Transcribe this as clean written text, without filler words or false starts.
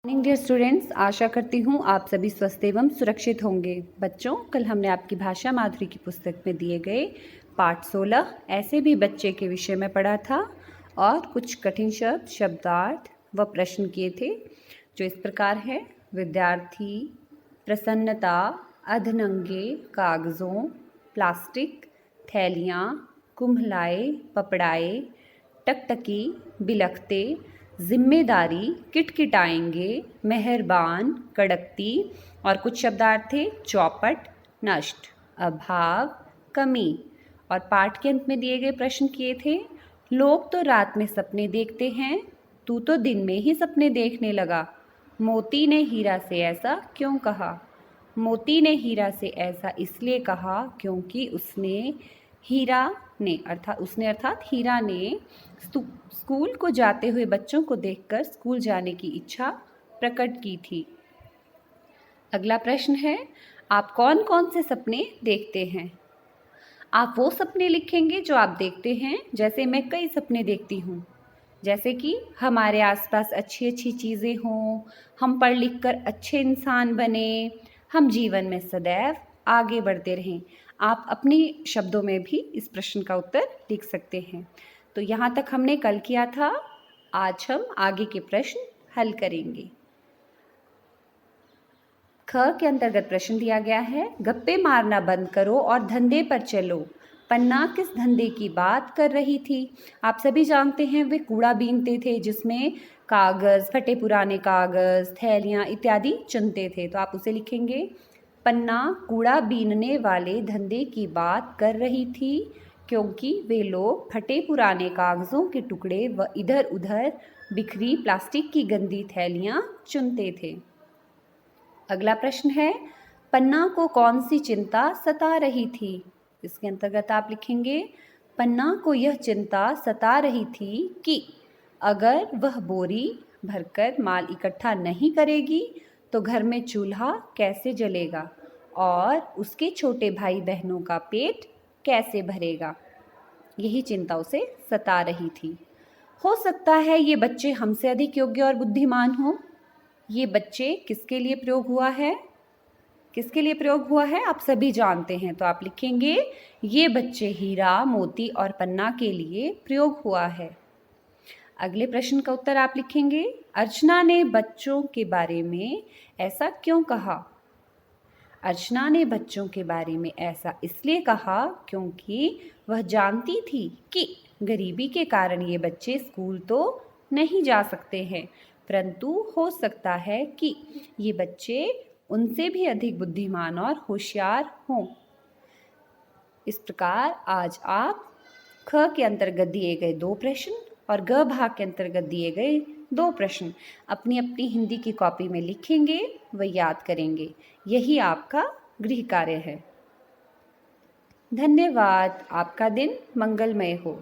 Morning dear students, आशा करती हूँ आप सभी स्वस्थ एवं सुरक्षित होंगे। बच्चों, कल हमने आपकी भाषा माधुरी की पुस्तक में दिए गए पाठ 16 ऐसे भी बच्चे के विषय में पढ़ा था और कुछ कठिन शब्द, शब्दार्थ व प्रश्न किए थे जो इस प्रकार है। विद्यार्थी, प्रसन्नता, अधनंगे, कागज़ों, प्लास्टिक, थैलियाँ, कुम्हलाए, पपड़ाए, टकटकी, बिलखते, जिम्मेदारी, किटकिटाएंगे, मेहरबान, कड़कती और कुछ शब्दार्थ थे चौपट, नष्ट, अभाव, कमी। और पाठ के अंत में दिए गए प्रश्न किए थे। लोग तो रात में सपने देखते हैं, तू तो दिन में ही सपने देखने लगा। मोती ने हीरा से ऐसा क्यों कहा? मोती ने हीरा से ऐसा इसलिए कहा क्योंकि अर्थात हीरा ने स्कूल को जाते हुए बच्चों को देखकर स्कूल जाने की इच्छा प्रकट की थी। अगला प्रश्न है, आप कौन कौन से सपने देखते हैं? आप वो सपने लिखेंगे जो आप देखते हैं। जैसे मैं कई सपने देखती हूँ, जैसे कि हमारे आसपास अच्छी अच्छी चीज़ें हों, हम पढ़ लिख कर अच्छे इंसान बने, हम जीवन में सदैव आगे बढ़ते रहें। आप अपने शब्दों में भी इस प्रश्न का उत्तर लिख सकते हैं। तो यहाँ तक हमने कल किया था। आज हम आगे के प्रश्न हल करेंगे। ख के अंतर्गत प्रश्न दिया गया है, गप्पे मारना बंद करो और धंधे पर चलो। पन्ना किस धंधे की बात कर रही थी? आप सभी जानते हैं वे कूड़ा बीनते थे, जिसमें कागज़, फटे पुराने कागज़, थैलियाँ इत्यादि चुनते थे। तो आप उसे लिखेंगे, पन्ना कूड़ा बीनने वाले धंधे की बात कर रही थी क्योंकि वे लोग फटे पुराने कागज़ों के टुकड़े व इधर उधर बिखरी प्लास्टिक की गंदी थैलियाँ चुनते थे। अगला प्रश्न है, पन्ना को कौन सी चिंता सता रही थी? इसके अंतर्गत आप लिखेंगे, पन्ना को यह चिंता सता रही थी कि अगर वह बोरी भरकर माल इकट्ठा नहीं करेगी तो घर में चूल्हा कैसे जलेगा और उसके छोटे भाई बहनों का पेट कैसे भरेगा। यही चिंता उसे सता रही थी। हो सकता है ये बच्चे हमसे अधिक योग्य और बुद्धिमान हों। ये बच्चे किसके लिए प्रयोग हुआ है? किसके लिए प्रयोग हुआ है आप सभी जानते हैं। तो आप लिखेंगे, ये बच्चे हीरा, मोती और पन्ना के लिए प्रयोग हुआ है। अगले प्रश्न का उत्तर आप लिखेंगे, अर्चना ने बच्चों के बारे में ऐसा क्यों कहा? अर्चना ने बच्चों के बारे में ऐसा इसलिए कहा क्योंकि वह जानती थी कि गरीबी के कारण ये बच्चे स्कूल तो नहीं जा सकते हैं, परंतु हो सकता है कि ये बच्चे उनसे भी अधिक बुद्धिमान और होशियार हों। इस प्रकार आज आप ख के अंतर्गत दिए गए 2 प्रश्न और ग भाग के अंतर्गत दिए गए 2 प्रश्न अपनी अपनी हिंदी की कॉपी में लिखेंगे व याद करेंगे। यही आपका गृह कार्य है। धन्यवाद। आपका दिन मंगलमय हो।